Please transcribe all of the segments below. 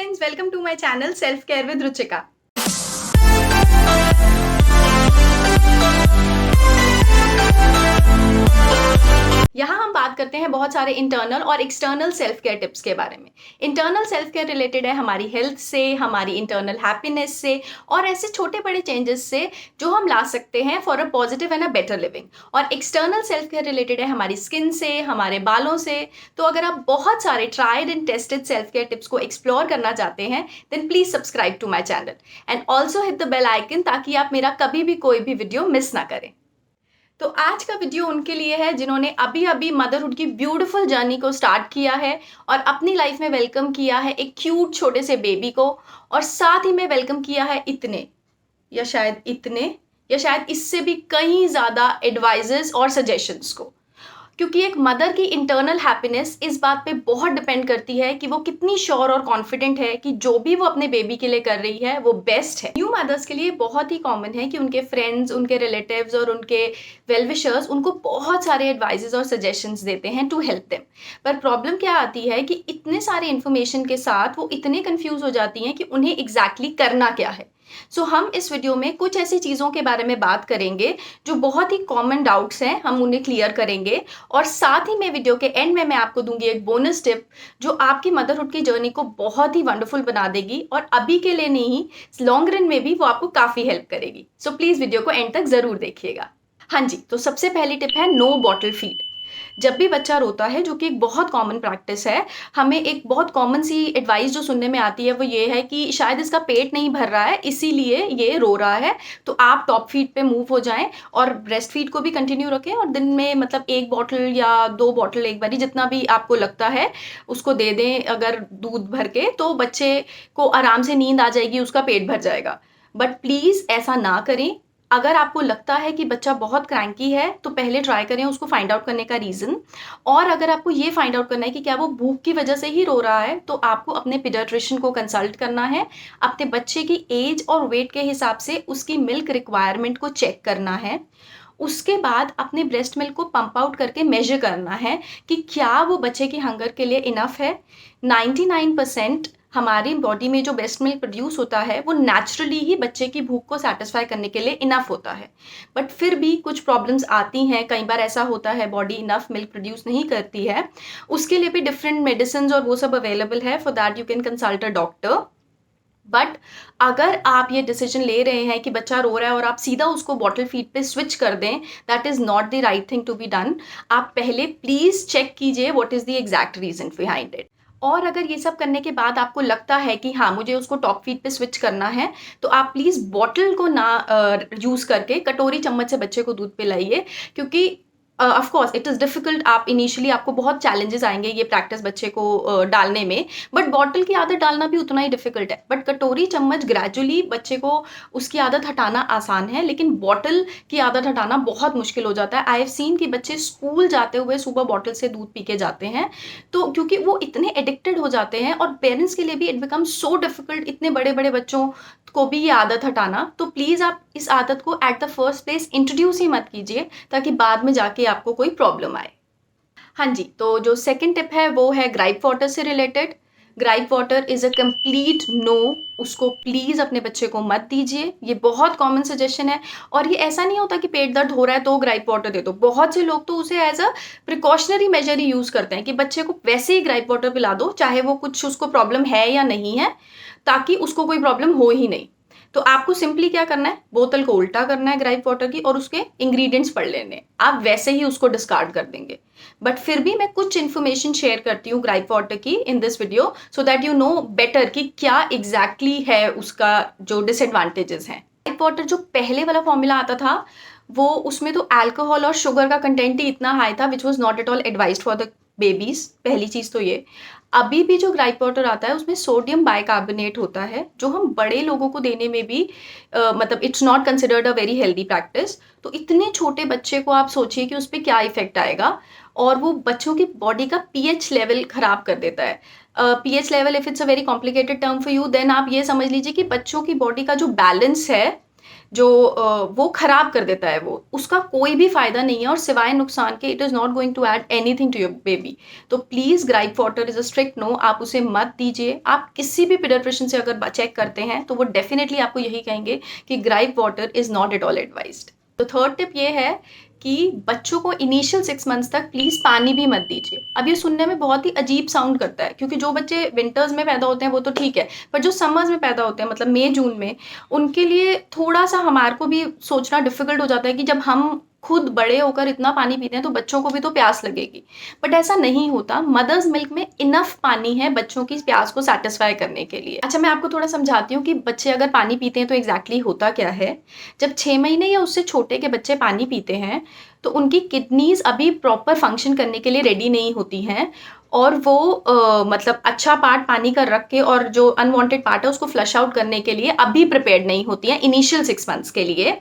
Friends, welcome to my channel self care with Ruchika. यहाँ हम बात करते हैं बहुत सारे इंटरनल और एक्सटर्नल सेल्फ केयर टिप्स के बारे में। इंटरनल सेल्फ केयर रिलेटेड है हमारी हेल्थ से, हमारी इंटरनल हैप्पीनेस से और ऐसे छोटे बड़े चेंजेस से जो हम ला सकते हैं for a positive and a better living. और एक्सटर्नल सेल्फ केयर रिलेटेड है हमारी स्किन से, हमारे बालों से। तो अगर आप बहुत सारे tried and tested self care tips को एक्सप्लोर करना चाहते हैं then please subscribe to my channel and also hit the bell icon ताकि आप मेरा कभी भी कोई भी वीडियो मिस ना करें। तो आज का वीडियो उनके लिए है जिन्होंने अभी अभी मदरहुड की ब्यूटीफुल जर्नी को स्टार्ट किया है और अपनी लाइफ में वेलकम किया है एक क्यूट छोटे से बेबी को, और साथ ही में वेलकम किया है इतने या शायद इससे भी कहीं ज़्यादा एडवाइजेस और सजेशंस को। क्योंकि एक मदर की इंटरनल हैप्पीनेस इस बात पे बहुत डिपेंड करती है कि वो कितनी श्योर और कॉन्फिडेंट है कि जो भी वो अपने बेबी के लिए कर रही है वो बेस्ट है। न्यू मदर्स के लिए बहुत ही कॉमन है कि उनके फ्रेंड्स, उनके रिलेटिव्स और उनके वेल विशर्स उनको बहुत सारे एडवाइजेस और सजेशंस देते हैं टू हेल्प देम। पर प्रॉब्लम क्या आती है कि इतने सारे इन्फॉर्मेशन के साथ वो इतने कन्फ्यूज हो जाती हैं कि उन्हें एग्जैक्टली करना क्या है। सो हम इस वीडियो में कुछ ऐसी चीज़ों के बारे में बात करेंगे जो बहुत ही कॉमन डाउट्स हैं, हम उन्हें क्लियर करेंगे। और साथ ही में वीडियो के एंड में मैं आपको दूंगी एक बोनस टिप जो आपकी मदरहुड की जर्नी को बहुत ही वंडरफुल बना देगी और अभी के लिए नहीं, लॉन्ग रन में भी वो आपको काफ़ी हेल्प करेगी। सो प्लीज़ वीडियो को एंड तक ज़रूर देखिएगा। हाँ जी, तो सबसे पहली टिप है नो बॉटल फीड। जब भी बच्चा रोता है, जो कि एक बहुत कॉमन प्रैक्टिस है, हमें एक बहुत कॉमन सी एडवाइस जो सुनने में आती है वो ये है कि शायद इसका पेट नहीं भर रहा है इसीलिए ये रो रहा है, तो आप टॉप फीड पे मूव हो जाएं और ब्रेस्ट फीड को भी कंटिन्यू रखें और दिन में मतलब 1 बॉटल या 2 बॉटल एक बारी जितना भी आपको लगता है उसको दे दें अगर दूध भर के, तो बच्चे को आराम से नींद आ जाएगी, उसका पेट भर जाएगा। बट प्लीज़ ऐसा ना करें। अगर आपको लगता है कि बच्चा बहुत क्रैंकी है तो पहले ट्राई करें उसको फाइंड आउट करने का रीज़न। और अगर आपको ये फाइंड आउट करना है कि क्या वो भूख की वजह से ही रो रहा है तो आपको अपने पीडियाट्रिशियन को कंसल्ट करना है। अपने बच्चे की एज और वेट के हिसाब से उसकी मिल्क रिक्वायरमेंट को चेक करना है। उसके बाद अपने ब्रेस्ट मिल्क को पंप आउट करके मेजर करना है कि क्या वो बच्चे की हंगर के लिए इनफ है। 99% हमारी बॉडी में जो ब्रेस्ट मिल्क प्रोड्यूस होता है वो नेचुरली ही बच्चे की भूख को सेटिस्फाई करने के लिए इनफ होता है। बट फिर भी कुछ प्रॉब्लम्स आती हैं, कई बार ऐसा होता है बॉडी इनफ मिल्क प्रोड्यूस नहीं करती है। उसके लिए भी डिफरेंट मेडिसिन और वो सब अवेलेबल है, for that you can consult a doctor. But अगर आप ये डिसीजन ले रहे हैं कि बच्चा रो रहा है और आप सीधा उसको बॉटल फीड पे स्विच कर दें, that is not the right thing to be done. आप पहले प्लीज़ चेक कीजिए what is the exact reason behind it. और अगर ये सब करने के बाद आपको लगता है कि हाँ मुझे उसको टॉप फीड पे स्विच करना है, तो आप प्लीज़ बॉटल को ना यूज़ करके कटोरी चम्मच से बच्चे को दूध पिलाइए। क्योंकि of course it is difficult, आप इनिशियली आपको बहुत चैलेंजेस आएंगे ये प्रैक्टिस बच्चे को डालने में, बट बॉटल की आदत डालना भी उतना ही डिफ़िकल्ट है। बट कटोरी चम्मच ग्रेजुअली बच्चे को उसकी आदत हटाना आसान है, लेकिन बॉटल की आदत हटाना बहुत मुश्किल हो जाता है। आई हैव सीन कि बच्चे स्कूल जाते हुए सुबह बॉटल से दूध पी के जाते हैं, तो क्योंकि वो इतने एडिक्टेड हो जाते हैं और पेरेंट्स के लिए भी इट बिकम सो डिफ़िकल्ट इतने बड़े बड़े बच्चों को भी ये आदत हटाना। तो प्लीज़ आप इस आदत को at the first place introduce ही मत कीजिए ताकि बाद में जाके आपको कोई प्रॉब्लम आए। हाँ जी, तो जो सेकंड टिप है वो है ग्राइप वाटर से related. Gripe water is a complete no, उसको प्लीज़ अपने बच्चे को मत दीजिए। ये बहुत कॉमन सजेशन है और ये ऐसा नहीं होता कि पेट दर्द हो रहा है तो ग्राइप वाटर दे दो। बहुत से लोग तो उसे एज अ प्रिकॉशनरी मेजर ही यूज़ करते हैं कि बच्चे को वैसे ही ग्राइप वाटर पिला दो, चाहे वो कुछ उसको प्रॉब्लम है या नहीं है, ताकि उसको कोई प्रॉब्लम हो ही नहीं। तो आपको सिंपली क्या करना है, बोतल को उल्टा करना है ग्राइप वाटर की और उसके इंग्रेडिएंट्स पढ़ लेने हैं। आप वैसे ही उसको डिस्कार्ड कर देंगे। बट फिर भी मैं कुछ इन्फॉर्मेशन शेयर करती हूँ ग्राइप वाटर की in this video so that you know better कि क्या एग्जैक्टली है उसका जो डिसएडवांटेजेस हैं। ग्राइप वाटर जो पहले वाला फॉर्मूला आता था वो उसमें तो अल्कोहल और शुगर का कंटेंट ही इतना हाई था which was not at all advised for the babies. पहली चीज़ तो ये। अभी भी जो ग्राइप वाटर आता है उसमें सोडियम बाइकार्बोनेट होता है जो हम बड़े लोगों को देने में भी मतलब it's not considered a very healthy practice. तो इतने छोटे बच्चे को आप सोचिए कि उस पर क्या इफेक्ट आएगा, और वो बच्चों की बॉडी का पीएच लेवल खराब कर देता है। PH level if it's a very complicated term for you then आप ये समझ लीजिए कि बच्चों की बॉडी का जो बैलेंस है वो खराब कर देता है, वो उसका कोई भी फायदा नहीं है और सिवाय नुकसान के it is not going to add anything to your baby. तो please gripe water is a strict no, आप उसे मत दीजिए। आप किसी भी पीडियाट्रिशियन से अगर चेक करते हैं तो वो डेफिनेटली आपको यही कहेंगे कि gripe water is not at all advised. तो थर्ड टिप ये है कि बच्चों को इनिशियल 6 मंथ्स तक प्लीज़ पानी भी मत दीजिए। अब ये सुनने में बहुत ही अजीब साउंड करता है, क्योंकि जो बच्चे विंटर्स में पैदा होते हैं वो तो ठीक है, पर जो समर्स में पैदा होते हैं मतलब मई जून में, उनके लिए थोड़ा सा हमारे को भी सोचना डिफिकल्ट हो जाता है कि जब हम खुद बड़े होकर इतना पानी पीते हैं तो बच्चों को भी तो प्यास लगेगी। बट ऐसा नहीं होता, मदर्स मिल्क में इनफ पानी है बच्चों की प्यास को सेटिस्फाई करने के लिए। अच्छा, मैं आपको थोड़ा समझाती हूँ कि बच्चे अगर पानी पीते हैं तो एग्जैक्टली होता क्या है। जब 6 महीने या उससे छोटे के बच्चे पानी पीते हैं तो उनकी किडनीज अभी प्रॉपर फंक्शन करने के लिए रेडी नहीं होती हैं, और वो मतलब अच्छा पार्ट पानी का रख के और जो अनवांटेड पार्ट है उसको फ्लश आउट करने के लिए अभी प्रिपेयर्ड नहीं होती हैं इनिशियल 6 मंथ्स के लिए।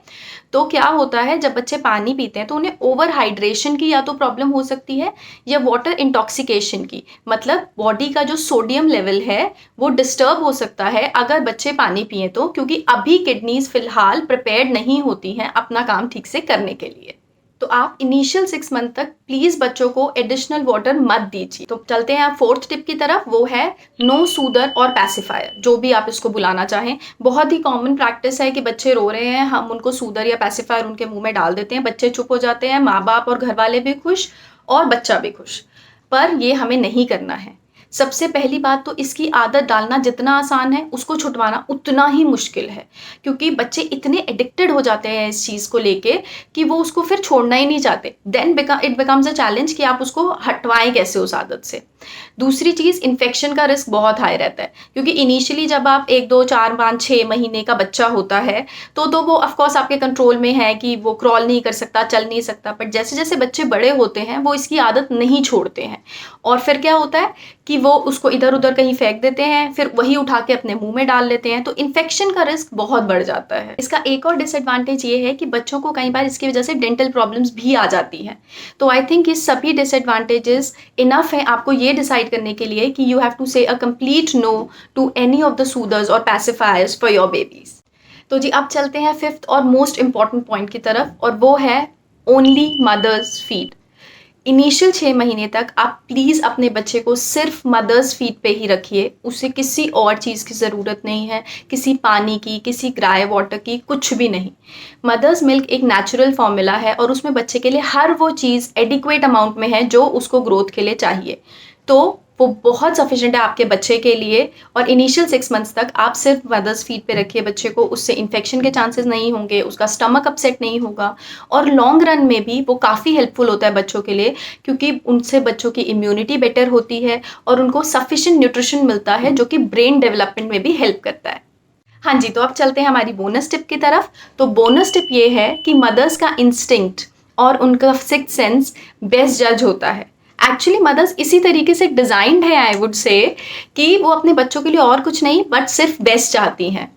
तो क्या होता है, जब बच्चे पानी पीते हैं तो उन्हें ओवर हाइड्रेशन की या तो प्रॉब्लम हो सकती है या वाटर इंटॉक्सिकेशन की, मतलब बॉडी का जो सोडियम लेवल है वो डिस्टर्ब हो सकता है अगर बच्चे पानी पिए तो, क्योंकि अभी किडनीज फिलहाल प्रिपेयर्ड नहीं होती हैं अपना काम ठीक से करने के लिए। तो आप इनिशियल 6 मंथ तक प्लीज़ बच्चों को एडिशनल वाटर मत दीजिए। तो चलते हैं आप फोर्थ टिप की तरफ, वो है नो सूदर और पैसिफायर, जो भी आप इसको बुलाना चाहें। बहुत ही कॉमन प्रैक्टिस है कि बच्चे रो रहे हैं, हम उनको सूदर या पैसिफायर उनके मुंह में डाल देते हैं, बच्चे चुप हो जाते हैं, माँ बाप और घर वाले भी खुश और बच्चा भी खुश। पर ये हमें नहीं करना है। सबसे पहली बात तो इसकी आदत डालना जितना आसान है उसको छुटवाना उतना ही मुश्किल है, क्योंकि बच्चे इतने एडिक्टेड हो जाते हैं इस चीज़ को लेके कि वो उसको फिर छोड़ना ही नहीं चाहते। Then it becomes a challenge कि आप उसको हटवाएं कैसे उस आदत से। दूसरी चीज़, इन्फेक्शन का रिस्क बहुत हाई रहता है, क्योंकि इनिशियली जब आप 1 2 4 5 6 महीने का बच्चा होता है तो वो ऑफकोर्स आपके कंट्रोल में है कि वो क्रॉल नहीं कर सकता, चल नहीं सकता, बट जैसे जैसे बच्चे बड़े होते हैं वो इसकी आदत नहीं छोड़ते हैं, और फिर क्या होता है कि वो उसको इधर उधर कहीं फेंक देते हैं, फिर वही उठा के अपने मुंह में डाल लेते हैं, तो इन्फेक्शन का रिस्क बहुत बढ़ जाता है। इसका एक और डिसएडवांटेज ये है कि बच्चों को कई बार इसकी वजह से डेंटल प्रॉब्लम्स भी आ जाती हैं। तो आई थिंक ये सभी डिसएडवांटेजेस इनफ है आपको ये डिसाइड करने के लिए कि you have to say a complete no to any of the soothers और पैसिफायर्स फॉर योर बेबीज। तो जी अब चलते हैं फिफ्थ और मोस्ट इंपॉर्टेंट पॉइंट की तरफ, और वो है ओनली मदर्स फीड। इनिशियल 6 महीने तक आप प्लीज़ अपने बच्चे को सिर्फ मदर्स फीड पे ही रखिए, उसे किसी और चीज़ की ज़रूरत नहीं है, किसी पानी की, किसी ग्राय वाटर की, कुछ भी नहीं। मदर्स मिल्क एक नेचुरल फॉर्मूला है और उसमें बच्चे के लिए हर वो चीज़ एडिक्वेट अमाउंट में है जो उसको ग्रोथ के लिए चाहिए, तो वो बहुत सफिशिएंट है आपके बच्चे के लिए। और इनिशियल 6 मंथ्स तक आप सिर्फ मदर्स फीड पे रखिए बच्चे को, उससे इन्फेक्शन के चांसेस नहीं होंगे, उसका स्टमक अपसेट नहीं होगा, और लॉन्ग रन में भी वो काफ़ी हेल्पफुल होता है बच्चों के लिए, क्योंकि उनसे बच्चों की इम्यूनिटी बेटर होती है और उनको सफिशिएंट न्यूट्रिशन मिलता है जो कि ब्रेन डेवलपमेंट में भी हेल्प करता है। हाँ जी, तो अब चलते हैं हमारी बोनस टिप की तरफ। तो बोनस टिप ये है कि मदर्स का इंस्टिंक्ट और उनका सिक्स्थ सेंस बेस्ट जज होता है। एक्चुअली मदर्स इसी तरीके से डिज़ाइंड है, आई वुड से, कि वो अपने बच्चों के लिए और कुछ नहीं बट सिर्फ बेस्ट चाहती हैं।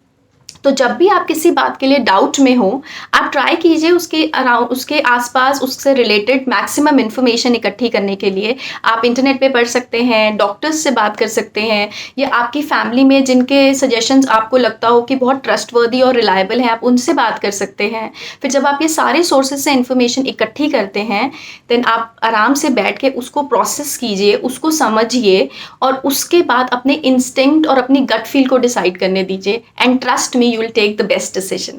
तो जब भी आप किसी बात के लिए डाउट में हो, आप ट्राई कीजिए उसके अराउंड, उसके आसपास उससे रिलेटेड मैक्सिमम इन्फॉर्मेशन इकट्ठी करने के लिए। आप इंटरनेट पे पढ़ सकते हैं, डॉक्टर्स से बात कर सकते हैं, या आपकी फैमिली में जिनके सजेशंस आपको लगता हो कि बहुत ट्रस्टवर्दी और रिलायबल हैं, आप उनसे बात कर सकते हैं। फिर जब आप ये सारे सोर्सेज से इन्फॉर्मेशन इकट्ठी करते हैं, देन आप आराम से बैठ के उसको प्रोसेस कीजिए, उसको समझिए, और उसके बाद अपने इंस्टिंक्ट और अपनी गट फील को डिसाइड करने दीजिए, and trust me, you will take the best decision।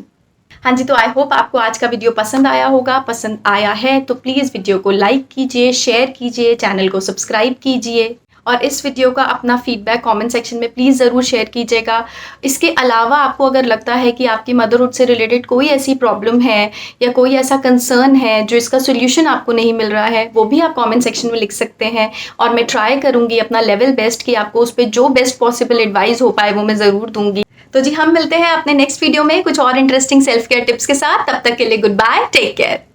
हाँ जी, तो आई होप आपको आज का वीडियो पसंद आया होगा। पसंद आया है तो प्लीज़ वीडियो को लाइक कीजिए, शेयर कीजिए, चैनल को सब्सक्राइब कीजिए, और इस वीडियो का अपना फीडबैक कमेंट सेक्शन में प्लीज़ ज़रूर शेयर कीजिएगा। इसके अलावा आपको अगर लगता है कि आपकी मदरहुड से रिलेटेड कोई ऐसी प्रॉब्लम है या कोई ऐसा कंसर्न है जो इसका सोल्यूशन आपको नहीं मिल रहा है, वो भी आप कमेंट सेक्शन में लिख सकते हैं, और मैं ट्राई करूँगी अपना लेवल बेस्ट कि आपको उस पर जो बेस्ट पॉसिबल एडवाइस हो पाए वो मैं ज़रूर दूँगी। तो जी हम मिलते हैं अपने नेक्स्ट वीडियो में कुछ और इंटरेस्टिंग सेल्फ केयर टिप्स के साथ। तब तक के लिए गुड बाय, टेक केयर।